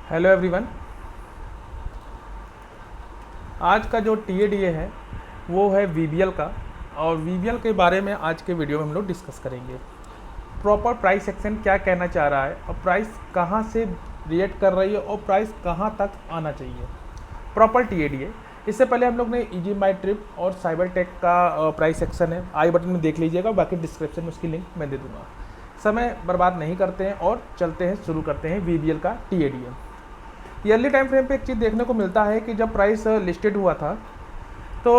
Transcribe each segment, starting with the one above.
Hello everyone. आज का जो टीएडीए है वो है वीबीएल का, और वीबीएल के बारे में आज के वीडियो में हम लोग डिस्कस करेंगे। प्रॉपर प्राइस सेक्शन क्या कहना चाह रहा है और प्राइस कहाँ से रिएक्ट कर रही है और प्राइस कहाँ तक आना चाहिए। Proper TADA. इससे पहले हम लोग ने इजी माई ट्रिप और साइबर टेक का प्राइस सेक्शन है, आई बटन में देख लीजिएगा, बाकी डिस्क्रिप्शन में उसकी लिंक मैं दे दूँगा। समय बर्बाद नहीं करते हैं और चलते हैं, शुरू करते हैं वीबीएल का टीएडीए। ईयरली टाइम फ्रेम पे एक चीज़ देखने को मिलता है कि जब प्राइस लिस्टेड हुआ था तो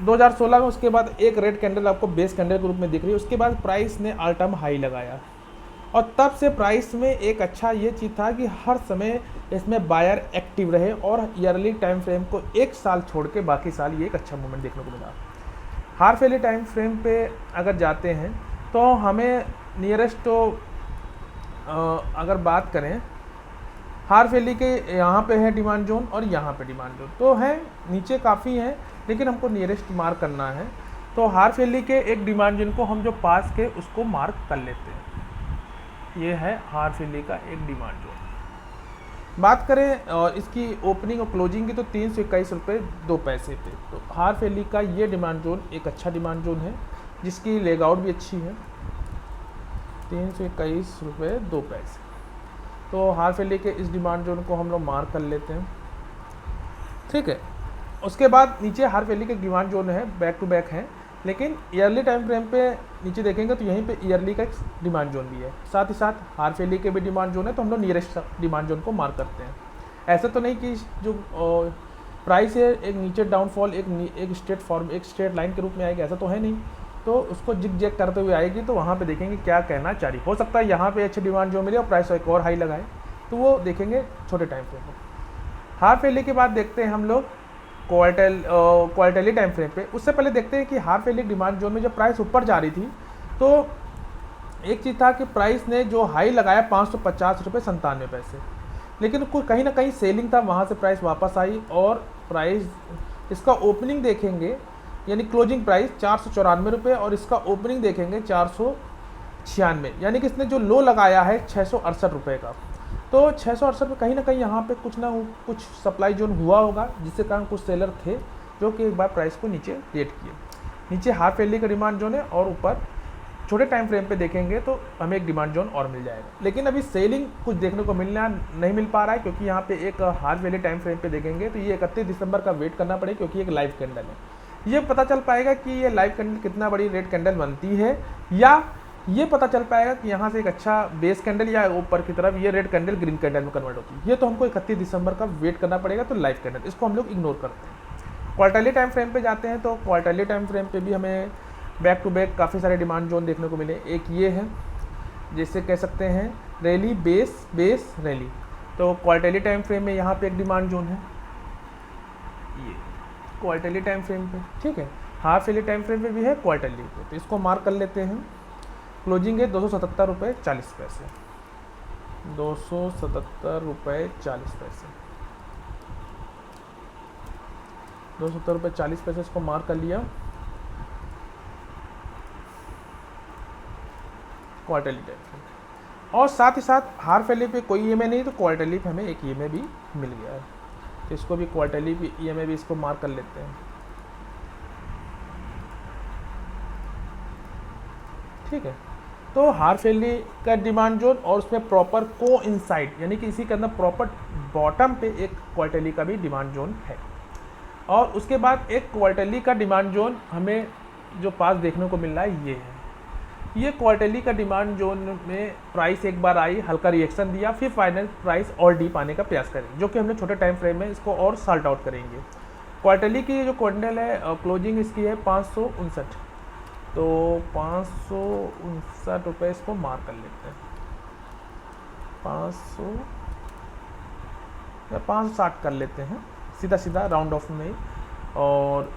2016 में, उसके बाद एक रेड कैंडल आपको बेस कैंडल के रूप में दिख रही है, उसके बाद प्राइस ने ऑल टाइम हाई लगाया और तब से प्राइस में एक अच्छा ये चीज़ था कि हर समय इसमें बायर एक्टिव रहे और ईयरली टाइम फ्रेम को एक साल छोड़ के बाकी साल ये एक अच्छा मूवमेंट देखने को मिला। हाफ ईयरली टाइम फ्रेम पे अगर जाते हैं तो हमें नियरेस्ट तो अगर बात करें, हाफ ईयरली के यहाँ पे है डिमांड जोन और यहाँ पे डिमांड जोन तो है, नीचे काफ़ी है लेकिन हमको नियरेस्ट मार्क करना है। तो हाफ ईयरली के एक डिमांड जोन को हम जो पास के उसको मार्क कर लेते हैं। ये है हाफ ईयरली का एक डिमांड जोन। बात करें इसकी ओपनिंग और क्लोजिंग की तो 321 रुपये 2 पैसे पे, तो हाफ ईयरली का ये डिमांड जोन एक अच्छा डिमांड जोन है जिसकी लेग आउट भी अच्छी है, 321 रुपये 2 पैसे। तो हाफ ईयरली के इस डिमांड जोन को हम लोग मार्क कर लेते हैं, ठीक है। उसके बाद नीचे हाफ ईयरली के डिमांड जोन है, बैक टू बैक है, लेकिन ईयरली टाइम फ्रेम पे नीचे देखेंगे तो यहीं पे ईयरली का एक डिमांड जोन भी है, साथ ही साथ हाफ ईयरली के भी डिमांड जोन है, तो हम लोग नियरेस्ट डिमांड जोन को मार्क करते हैं। ऐसा तो नहीं कि जो प्राइस है एक नीचे डाउनफॉल एक स्ट्रेट फॉर्म एक स्ट्रेट लाइन के रूप में आएगी, ऐसा तो है नहीं, तो उसको जिग जैग करते हुए आएगी। तो वहाँ पे देखेंगे क्या कहना चाह रही, हो सकता है यहाँ पे अच्छी डिमांड जो मिले और प्राइस एक और हाई लगाए, तो वो देखेंगे छोटे टाइम फ्रेम पे। हाफ ईयरली के बाद देखते हैं हम लोग क्वार्टरली टाइम फ्रेम पे। उससे पहले देखते हैं कि हाफ ईयरली डिमांड जोन में जब प्राइस ऊपर जा रही थी तो एक चीज़ था कि प्राइस ने जो हाई लगाया 550 रुपये 97 पैसे, लेकिन कहीं ना कहीं सेलिंग था, वहाँ से प्राइस वापस आई और प्राइस इसका ओपनिंग देखेंगे यानी क्लोजिंग प्राइस 494 रुपये और इसका ओपनिंग देखेंगे 496, यानी कि इसने जो लो लगाया है 668 रुपये का। तो 668 कहीं ना कहीं यहाँ पे कुछ ना कुछ सप्लाई जोन हुआ होगा जिसके कारण कुछ सेलर थे जो कि एक बार प्राइस को नीचे रेट किए। नीचे हाफ ईयरली का डिमांड जोन है और ऊपर छोटे टाइम फ्रेम पे देखेंगे तो हमें एक डिमांड जोन और मिल जाएगा, लेकिन अभी सेलिंग कुछ देखने को नहीं मिल पा रहा है, क्योंकि यहाँ पे एक हाफ ईयरली टाइम फ्रेम पे देखेंगे तो ये 31 दिसंबर का वेट करना पड़ेगा, क्योंकि एक लाइव कैंडल है। ये पता चल पाएगा कि ये लाइव कैंडल कितना बड़ी रेड कैंडल बनती है, या ये पता चल पाएगा कि यहाँ से एक अच्छा बेस कैंडल या ऊपर की तरफ ये रेड कैंडल ग्रीन कैंडल में कन्वर्ट होती है। ये तो हमको 31 दिसंबर का वेट करना पड़ेगा, तो लाइव कैंडल इसको हम लोग इग्नोर करते हैं। क्वार्टरली टाइम फ्रेम पे जाते हैं तो क्वार्टरली टाइम फ्रेम पे भी हमें बैक टू बैक काफ़ी सारे डिमांड जोन देखने को मिले। एक ये है जिसे कह सकते हैं रैली बेस बेस रैली, तो क्वार्टरली टाइम फ्रेम में यहाँ पे एक डिमांड जोन है ये क्वार्टरली टाइम फ्रेम पे, ठीक है। हाफ ईयरली टाइम फ्रेम पे भी है, क्वार्टरली पे, तो इसको मार्क कर लेते हैं। क्लोजिंग है 277 रुपये 40 पैसे, 277 रुपये 40 पैसे, 270 रुपये 40 पैसे, इसको मार्क कर लिया क्वार्टरली टाइम फ्रेम। और साथ ही साथ हाफ ईयरली पे कोई ईएमआई नहीं, तो क्वार्टरली पे हमें एक ईएमआई भी मिल गया है, तो इसको भी क्वार्टरली भी ईएमआई भी इसको मार्क कर लेते हैं, ठीक है। तो हाफ ईयरली का डिमांड जोन और उसमें प्रॉपर को इनसाइड यानी कि इसी के अंदर प्रॉपर बॉटम पे एक क्वार्टरली का भी डिमांड जोन है। और उसके बाद एक क्वार्टरली का डिमांड जोन हमें जो पास देखने को मिल रहा है ये है। ये क्वार्टरली का डिमांड जोन में प्राइस एक बार आई, हल्का रिएक्शन दिया, फिर फाइनल प्राइस और डीप आने का प्रयास करें, जो कि हम लोग छोटे टाइम फ्रेम में इसको और सॉल्ट आउट करेंगे। क्वार्टरली की जो कैंडल है क्लोजिंग इसकी है 559, तो 559 रुपये इसको मार्क कर लेते हैं, 500 या 560 कर लेते हैं सीधा सीधा राउंड ऑफ में, और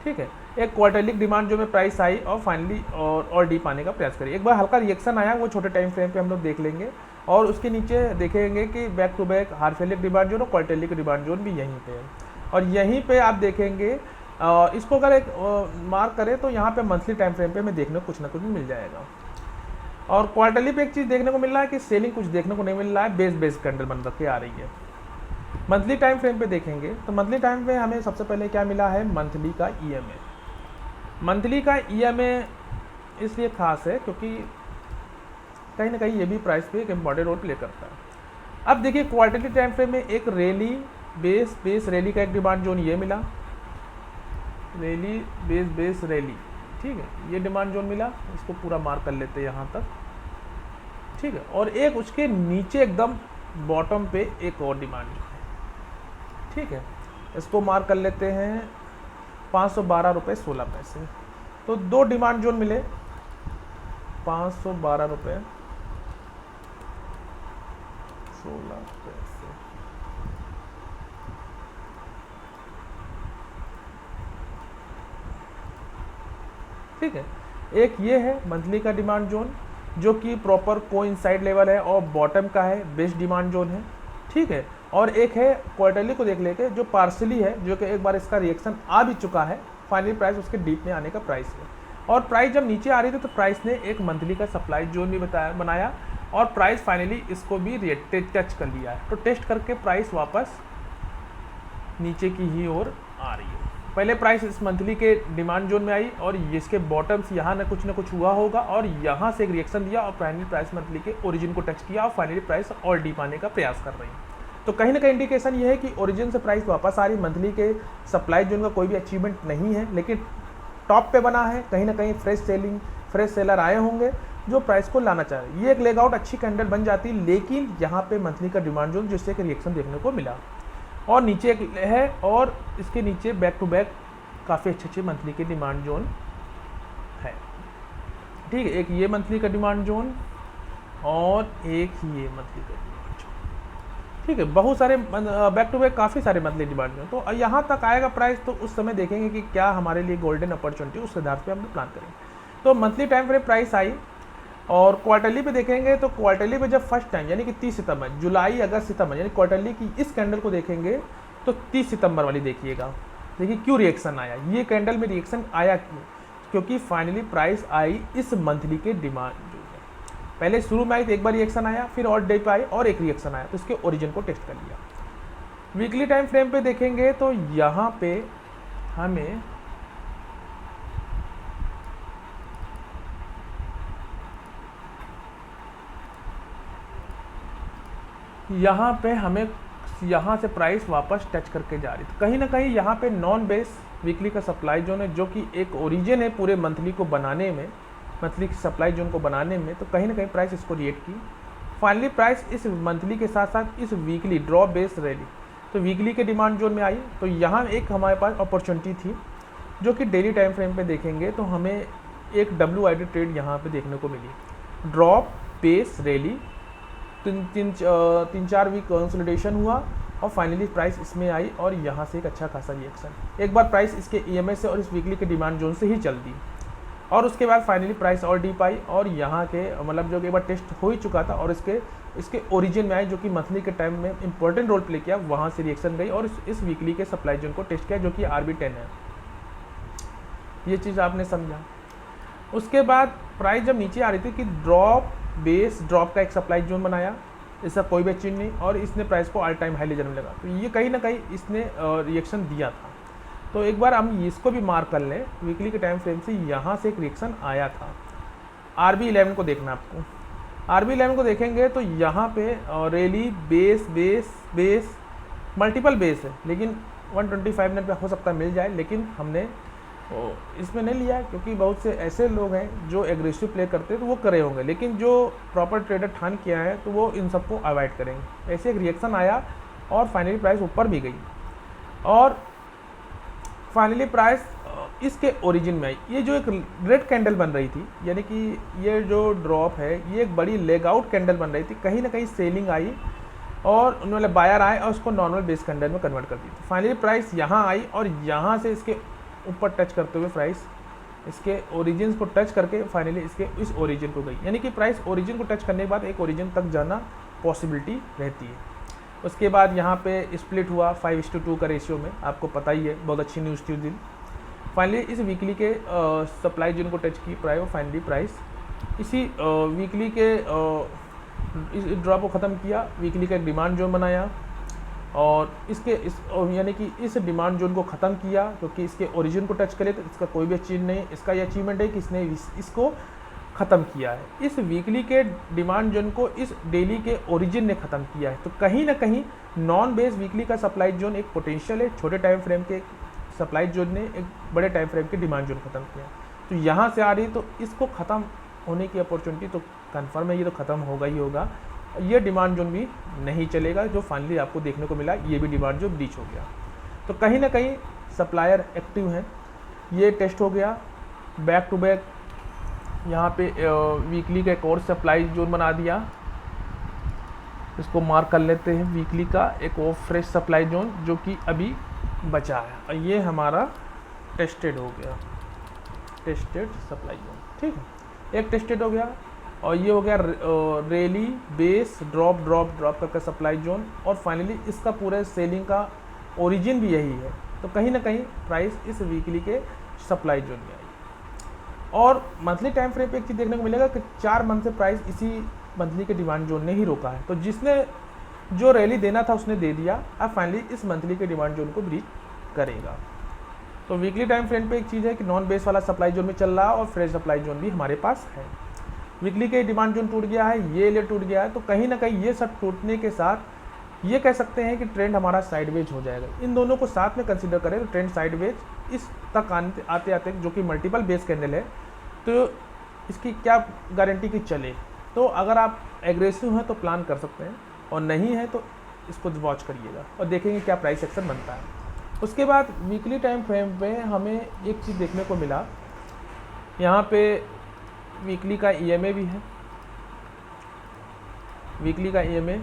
ठीक है। एक क्वार्टरली डिमांड जो में प्राइस आई और फाइनली और डीप आने का प्रयास करिए। एक बार हल्का रिएक्शन आया वो छोटे टाइम फ्रेम पे हम लोग देख लेंगे, और उसके नीचे देखेंगे कि back to back half yearly demand zone और क्वार्टरली की डिमांड जोन भी यहीं पे है, और यहीं पे आप देखेंगे इसको अगर एक मार्क करें तो यहाँ पे मंथली टाइम फ्रेम पे हमें देखने को कुछ ना कुछ मिल जाएगा। और क्वार्टरली पे एक चीज़ देखने को मिल रहा है कि सेलिंग कुछ देखने को नहीं मिल रहा है, बेस कैंडल बन रखी आ रही है। मंथली टाइम फ्रेम पे देखेंगे तो मंथली टाइम पे हमें सबसे पहले क्या मिला है, मंथली का ईएमए। मंथली का ईएमए इसलिए खास है क्योंकि कहीं ना कहीं ये भी प्राइस पे एक इम्पॉर्टेंट रोल प्ले करता है। अब देखिए क्वार्टरली टाइम फ्रेम में एक रैली बेस रैली का एक डिमांड जोन ये मिला, रैली बेस रैली, ठीक है, ये डिमांड जोन मिला, इसको पूरा मार्क कर लेते हैं यहाँ तक, ठीक है। और एक उसके नीचे एकदम बॉटम पे एक और डिमांड जोन है, ठीक है, इसको मार्क कर लेते हैं 512 रुपये 16 पैसे। तो दो डिमांड जोन मिले, 512 रुपये 16 पैसे, ठीक है। एक ये है मंथली का डिमांड जोन जो कि प्रॉपर कोइंसाइड लेवल है और बॉटम का है, बेस्ट डिमांड जोन है, ठीक है। और एक है क्वार्टरली को देख लेके जो पार्सली है, जो कि एक बार इसका रिएक्शन आ भी चुका है, फाइनली प्राइस उसके डीप में आने का प्राइस है। और प्राइस जब नीचे आ रही थी तो प्राइस ने एक मंथली का सप्लाई जोन भी बनाया और प्राइस फाइनली इसको भी टच कर लिया है। तो टेस्ट करके प्राइस वापस नीचे की ही ओर आ रही है। पहले प्राइस इस मंथली के डिमांड जोन में आई और इसके बॉटम्स यहाँ न कुछ हुआ होगा और यहाँ से एक रिएक्शन दिया और फाइनली प्राइस मंथली के ओरिजिन को टच किया और फाइनली प्राइस और डीप आने का प्रयास कर रही है। तो कहीं ना कहीं इंडिकेशन ये है कि ओरिजिन से प्राइस वापस आ रही, मंथली के सप्लाई जोन का कोई भी अचीवमेंट नहीं है, लेकिन टॉप पे बना है। कहीं ना कहीं फ्रेश सेलर आए होंगे जो प्राइस को लाना चाह रहे हैं। ये एक लेगआउट अच्छी कैंडल बन जाती, लेकिन यहाँ पे मंथली का डिमांड जोन जिससे एक रिएक्शन देखने को मिला और नीचे है और इसके नीचे बैक टू बैक काफ़ी अच्छे मंथली के डिमांड जोन है, ठीक है। एक ये मंथली का डिमांड जोन और एक ये मंथली का डिमांड जोन, ठीक है। बहुत सारे बैक टू बैक काफ़ी सारे मंथली डिमांड जोन। तो यहाँ तक आएगा प्राइस तो उस समय देखेंगे कि क्या हमारे लिए गोल्डन अपॉर्चुनिटी, उस आधार पे हम प्लान करेंगे। तो monthly time frame price I और क्वार्टरली पे देखेंगे तो क्वार्टरली पे जब फर्स्ट टाइम यानी कि 30 सितंबर, जुलाई अगस्त सितंबर यानी क्वार्टरली की इस कैंडल को देखेंगे तो 30 सितंबर वाली देखिएगा। देखिए क्यों रिएक्शन आया, ये कैंडल में रिएक्शन आया क्यों, क्योंकि फाइनली प्राइस आई इस मंथली के डिमांड जोन में। पहले शुरू में आई तो एक बार रिएक्शन आया, फिर और डे पे आई और एक रिएक्शन आया, तो इसके ओरिजिन को टेस्ट कर लिया। वीकली टाइम फ्रेम पे देखेंगे तो यहाँ पे हमें यहाँ से प्राइस वापस टच करके जा रही थी। कहीं ना कहीं यहाँ पे नॉन बेस वीकली का सप्लाई जोन है जो कि एक ओरिजिन है पूरे मंथली को बनाने में, मंथली की सप्लाई जोन को बनाने में। तो कहीं ना कहीं प्राइस इसको रिएक्ट की। फाइनली प्राइस इस मंथली के साथ साथ इस वीकली ड्रॉप बेस रैली तो वीकली के डिमांड जोन में आई। तो यहाँ एक हमारे पास अपॉर्चुनिटी थी जो कि डेली टाइम फ्रेम पे देखेंगे तो हमें एक WID ट्रेड यहाँ पे देखने को मिली। ड्रॉप बेस रैली तीन चार वीक कंसोलिडेशन हुआ और फाइनली प्राइस इसमें आई और यहाँ से एक अच्छा खासा रिएक्शन। एक बार प्राइस इसके EMA से और इस वीकली के डिमांड जोन से ही चल दी और उसके बाद फाइनली प्राइस और डीप आई और यहाँ के मतलब जो कि एक बार टेस्ट हो ही चुका था और इसके ओरिजिन में आई जो कि मंथली के टाइम में इंपॉर्टेंट रोल प्ले किया, वहाँ से रिएक्शन गई और इस वीकली के सप्लाई जोन को टेस्ट किया जो कि RB10 है। ये चीज़ आपने समझा। उसके बाद प्राइस जब नीचे आ रही थी कि ड्रॉप का एक सप्लाई जोन बनाया, इसका कोई भी चीज नहीं और इसने प्राइस को ऑल टाइम हाई ले जाने लगा। तो ये कहीं ना कहीं इसने रिएक्शन दिया था। तो एक बार हम इसको भी मार्क कर लें, वीकली के टाइम फ्रेम से यहाँ से एक रिएक्शन आया था। RB11 को देखना आपको, RB11 को देखेंगे तो यहाँ पे रैली बेस मल्टीपल बेस है, लेकिन 125 मिनट पे हो सकता है मिल जाए, लेकिन हमने इसमें नहीं लिया क्योंकि बहुत से ऐसे लोग हैं जो एग्रेसिव प्ले करते हैं तो वो करे होंगे, लेकिन जो प्रॉपर ट्रेडर ठान किया है तो वो इन सबको अवॉइड करेंगे। ऐसे एक रिएक्शन आया और फाइनली प्राइस ऊपर भी गई और फाइनली प्राइस इसके ओरिजिन में आई। ये जो एक रेड कैंडल बन रही थी यानी कि ये जो ड्रॉप है ये एक बड़ी लेग आउट कैंडल बन रही थी, कहीं ना कहीं सेलिंग आई और उन्होंने बायर आए और उसको नॉर्मल बेस कैंडल में कन्वर्ट कर दी। तो फाइनली प्राइस यहाँ आई और यहाँ से इसके ऊपर टच करते हुए प्राइस इसके ओरिजिन को टच करके फाइनली इसके इस ओरिजिन को गई, यानी कि प्राइस ओरिजिन को टच करने के बाद एक ओरिजिन तक जाना पॉसिबिलिटी रहती है। उसके बाद यहाँ पे स्प्लिट हुआ 5:2 का रेशियो में, आपको पता ही है, बहुत अच्छी न्यूज़ थी उस दिन। फाइनली इस वीकली के सप्लाई जोन को टच की प्राइस और फाइनली प्राइस इसी वीकली के इस ड्रॉप को ख़त्म किया, वीकली का एक डिमांड जोन बनाया और यानी कि इस डिमांड जोन को ख़त्म किया, क्योंकि इसके ओरिजिन को टच करे तो इसका कोई भी अचीव नहीं, इसका ये अचीवमेंट है कि इसने इसको ख़त्म किया है। इस वीकली के डिमांड जोन को इस डेली के ओरिजिन ने ख़त्म किया है। तो कहीं ना कहीं नॉन बेस वीकली का सप्लाई जोन एक पोटेंशियल है, छोटे टाइम फ्रेम के सप्लाई जोन ने एक बड़े टाइम फ्रेम के डिमांड जोन ख़त्म किया। तो यहाँ से आ रही, तो इसको ख़त्म होने की अपॉर्चुनिटी तो कन्फर्म है, ये तो ख़त्म होगा ही होगा। ये डिमांड जोन भी नहीं चलेगा जो फाइनली आपको देखने को मिला, ये भी डिमांड जोन ब्रीच हो गया। तो कहीं ना कहीं सप्लायर एक्टिव हैं। ये टेस्ट हो गया, बैक टू बैक यहाँ पे वीकली का एक और सप्लाई जोन बना दिया, इसको मार्क कर लेते हैं। वीकली का एक और फ्रेश सप्लाई जोन जो कि अभी बचा है, और ये हमारा टेस्टेड हो गया, टेस्टेड सप्लाई जोन। ठीक है, एक टेस्टेड हो गया और ये हो गया rally base drop drop drop करके सप्लाई जोन, और फाइनली इसका पूरे सेलिंग का ओरिजिन भी यही है। तो कहीं ना कहीं प्राइस इस वीकली के सप्लाई जोन में आई। और मंथली टाइम फ्रेम पे एक चीज़ देखने को मिलेगा कि 4 मंथ से प्राइस इसी मंथली के डिमांड जोन ने ही रोका है। तो जिसने जो रैली देना था उसने दे दिया, अब फाइनली इस मंथली के डिमांड जोन को ब्रीच करेगा। तो वीकली टाइम फ्रेम पे एक चीज़ है कि नॉन बेस वाला सप्लाई जोन में चल रहा है और फ्रेश सप्लाई जोन भी हमारे पास है। वीकली के डिमांड जोन टूट गया है, ये ले टूट गया है, तो कहीं ना कहीं ये सब टूटने के साथ ये कह सकते हैं कि ट्रेंड हमारा साइडवेज हो जाएगा। इन दोनों को साथ में कंसीडर करें तो ट्रेंड साइडवेज इस तक आते आते जो कि मल्टीपल बेस कैंडल है, तो इसकी क्या गारंटी कि चले। तो अगर आप एग्रेसिव हैं तो प्लान कर सकते हैं, और नहीं है तो इसको वॉच करिएगा और देखेंगे क्या प्राइस एक्शन बनता है। उसके बाद वीकली टाइम फ्रेम पे हमें एक चीज़ देखने को मिला, यहाँ पे वीकली का EMA भी है, वीकली का EMA।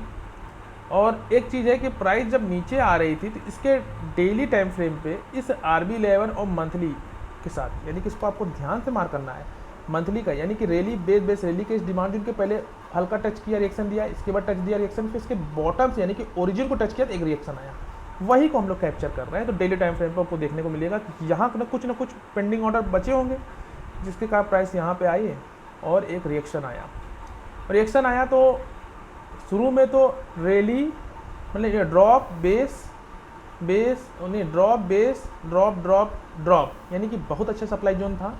और एक चीज़ है कि प्राइस जब नीचे आ रही थी तो इसके डेली टाइम फ्रेम पे इस RB लेवल और मंथली के साथ, यानी कि इसको आपको ध्यान से मार्क करना है, मंथली का यानी कि रैली बेस रैली के इस डिमांड जोन के पहले हल्का टच किया, रिएक्शन दिया, इसके बाद टच दिया, रिएक्शन, फिर इसके बॉटम से यानी कि ओरिजिन को टच किया तो एक रिएक्शन आया, वही को हम लोग कैप्चर कर रहे हैं। तो डेली टाइम फ्रेम पर आपको देखने को मिलेगा कि यहाँ कुछ ना कुछ पेंडिंग ऑर्डर बचे होंगे जिसके कारण प्राइस यहाँ पे आई है और एक रिएक्शन आया। तो शुरू में तो रैली मतलब ये ड्रॉप बेस ड्रॉप यानी कि बहुत अच्छा सप्लाई जोन था,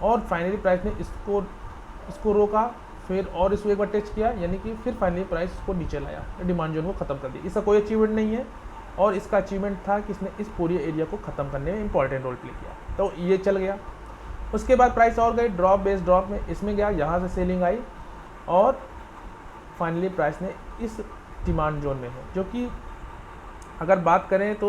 और फाइनली प्राइस ने इसको रोका, फिर और इसको एक बार टेस्ट किया, यानी कि फिर फाइनली प्राइस इसको नीचे लाया, डिमांड जोन को ख़त्म कर दिया। इसका कोई अचीवमेंट नहीं है, और इसका अचीवमेंट था कि इसने इस पूरी एरिया को ख़त्म करने में इंपॉर्टेंट रोल प्ले किया, तो ये चल गया। उसके बाद प्राइस और गई ड्रॉप बेस ड्रॉप में, इसमें गया, यहाँ से सेलिंग आई, और फाइनली प्राइस ने इस डिमांड जोन में है, जो कि अगर बात करें तो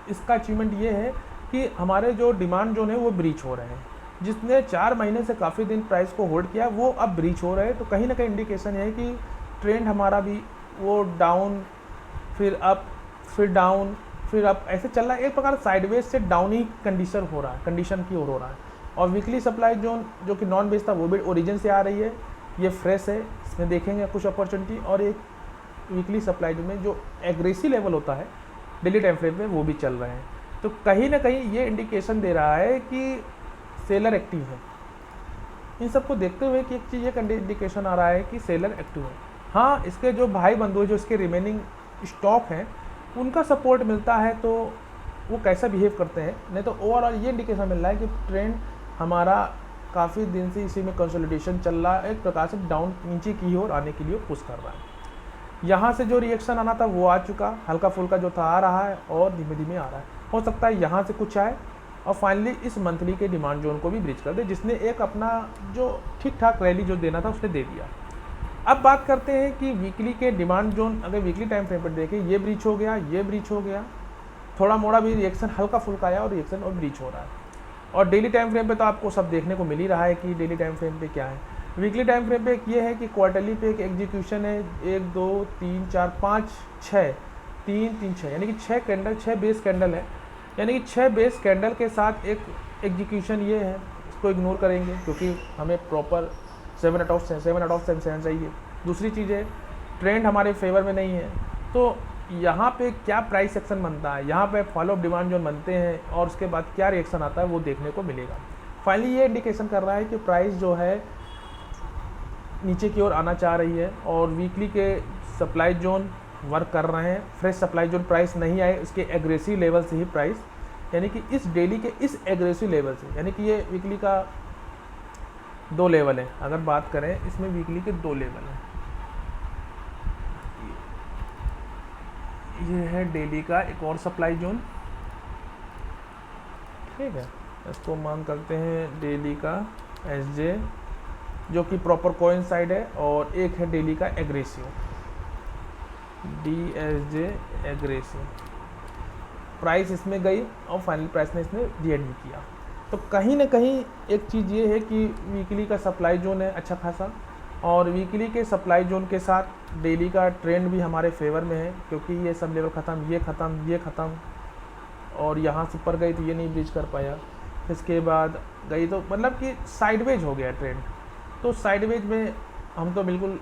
इसका अचीवमेंट ये है कि हमारे जो डिमांड जोन है वो ब्रीच हो रहे हैं, जिसने 4 महीने से काफ़ी दिन प्राइस को होल्ड किया वो अब ब्रीच हो रहे हैं। तो कहीं ना कहीं इंडिकेशन है कि ट्रेंड हमारा भी वो डाउन फिर अप फिर डाउन फिर अप ऐसे चल रहा है, एक प्रकार साइडवेज से डाउन ही कंडीशन की ओर हो रहा है। और वीकली सप्लाई जोन जो कि नॉन बेस था वो भी ओरिजिन से आ रही है, ये फ्रेश है, इसमें देखेंगे कुछ अपॉर्चुनिटी। और एक वीकली सप्लाई जोन में जो एग्रेसिव लेवल होता है डेली टाइम फ्रेम में वो भी चल रहे हैं। तो कहीं ना कहीं ये इंडिकेशन दे रहा है कि सेलर एक्टिव है। इन सबको देखते हुए कि एक चीज़ ये इंडिकेशन आ रहा है कि सेलर एक्टिव है। हाँ, इसके जो भाई बंधु जो इसके रिमेनिंग स्टॉक हैं उनका सपोर्ट मिलता है तो वो कैसा बिहेव करते हैं, नहीं तो ओवरऑल ये इंडिकेशन मिल रहा है कि ट्रेंड हमारा काफ़ी दिन से इसी में कंसोलिडेशन चल रहा है, एक प्रकार से डाउन नीचे की ओर आने के लिए पुश कर रहा है। यहाँ से जो रिएक्शन आना था वो आ चुका, हल्का फुल्का जो था आ रहा है और धीमे धीमे आ रहा है। हो सकता है यहाँ से कुछ आए और फाइनली इस मंथली के डिमांड जोन को भी ब्रीच कर दे, जिसने एक अपना जो ठीक ठाक रैली जो देना था उसने दे दिया। अब बात करते हैं कि वीकली के डिमांड जोन, अगर वीकली टाइम फ्रेम पर देखें, ये ब्रीच हो गया, थोड़ा मोड़ा भी रिएक्शन हल्का फुल्का आया और रिएक्शन और ब्रीच हो रहा है। और डेली टाइम फ्रेम पे तो आपको सब देखने को मिल ही रहा है कि डेली टाइम फ्रेम पे क्या है। वीकली टाइम फ्रेम पे ये है कि क्वार्टरली पे एक एग्जीक्यूशन है, 1 2 3 4 5 6 3 3 6 यानी कि 6 कैंडल, 6 बेस कैंडल है, यानी कि 6 बेस कैंडल के साथ एक एग्जीक्यूशन ये है। इसको इग्नोर करेंगे क्योंकि हमें प्रॉपर 7 आउट ऑफ 7 चाहिए। दूसरी चीज़ है ट्रेंड हमारे फेवर में नहीं है, तो यहाँ पे क्या प्राइस एक्शन बनता है, यहाँ पे फॉलो अप डिमांड जोन बनते हैं और उसके बाद क्या रिएक्शन आता है वो देखने को मिलेगा। फाइनली ये इंडिकेशन कर रहा है कि प्राइस जो है नीचे की ओर आना चाह रही है और वीकली के सप्लाई जोन वर्क कर रहे हैं। फ्रेश सप्लाई जोन प्राइस नहीं आए, उसके एग्रेसिव लेवल से ही प्राइस, यानी कि इस डेली के इस एग्रेसिव लेवल से, यानी कि ये वीकली का 2 लेवल है। अगर बात करें इसमें वीकली के 2 लेवल हैं। ये है डेली का एक और सप्लाई जोन, ठीक है, इसको मान करते हैं डेली का SJ जो कि प्रॉपर कोइंसाइड है, और एक है डेली का एग्रेसिव DSJ एग्रेसिव। प्राइस इसमें गई और फाइनल प्राइस ने इसमें रीएड भी किया। तो कहीं ना कहीं एक चीज़ ये है कि वीकली का सप्लाई जोन है अच्छा खासा, और वीकली के सप्लाई जोन के साथ डेली का ट्रेंड भी हमारे फेवर में है, क्योंकि ये सब लेवल ख़त्म, ये ख़त्म, ये ख़त्म, और यहाँ से ऊपर गई तो ये नहीं ब्रीच कर पाया, इसके बाद गई तो मतलब कि साइडवेज हो गया ट्रेंड। तो साइडवेज में हम तो बिल्कुल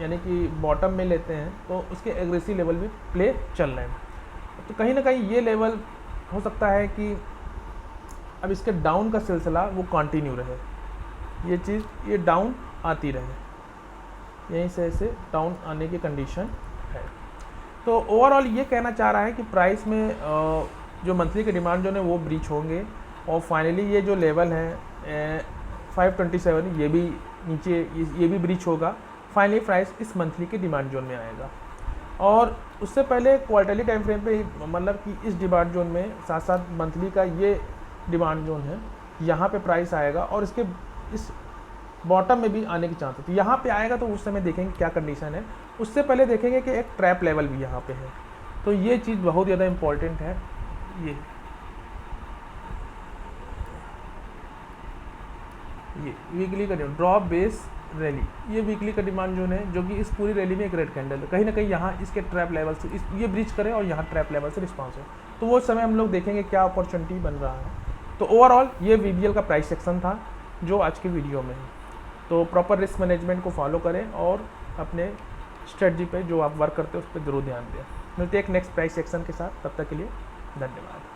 यानी कि बॉटम में लेते हैं, तो उसके एग्रेसिव लेवल भी प्ले चल रहे हैं। तो कहीं ना कहीं ये लेवल हो सकता है कि अब इसके डाउन का सिलसिला वो कंटिन्यू रहे, ये चीज़ ये डाउन आती रहे, यहीं से ऐसे डाउन आने की कंडीशन है। तो ओवरऑल ये कहना चाह रहा है कि प्राइस में जो मंथली के डिमांड जोन है वो ब्रीच होंगे, और फाइनली ये जो लेवल है 527 ये भी नीचे ये भी ब्रीच होगा। फाइनली प्राइस इस मंथली के डिमांड जोन में आएगा, और उससे पहले क्वार्टरली टाइम फ्रेम पे मतलब कि इस डिमांड जोन में साथ साथ मंथली का ये डिमांड जोन है, यहाँ पे प्राइस आएगा और इसके इस बॉटम में भी आने की चांस है। तो यहाँ पे आएगा तो उस समय देखेंगे क्या कंडीशन है। उससे पहले देखेंगे कि एक ट्रैप लेवल भी यहाँ पे है, तो ये चीज़ बहुत ज़्यादा इम्पॉर्टेंट है। ये वीकली का ड्रॉप बेस रैली, ये वीकली का डिमांड जोन है, जो कि इस पूरी रैली में एक रेड कैंडल है। कहीं ना कहीं यहाँ इसके ट्रैप लेवल से ये ब्रीच करे और यहाँ ट्रैप लेवल से रिस्पांस हो, तो वो समय हम लोग देखेंगे क्या अपॉर्चुनिटी बन रहा है। तो ओवरऑल ये VBL का प्राइस सेक्शन था जो आज की वीडियो में है। तो प्रॉपर रिस्क मैनेजमेंट को फॉलो करें और अपने स्ट्रेटजी पे जो आप वर्क करते हैं उस पर जरूर ध्यान दें। मिलते हैं एक नेक्स्ट प्राइस सेक्शन के साथ, तब तक के लिए धन्यवाद।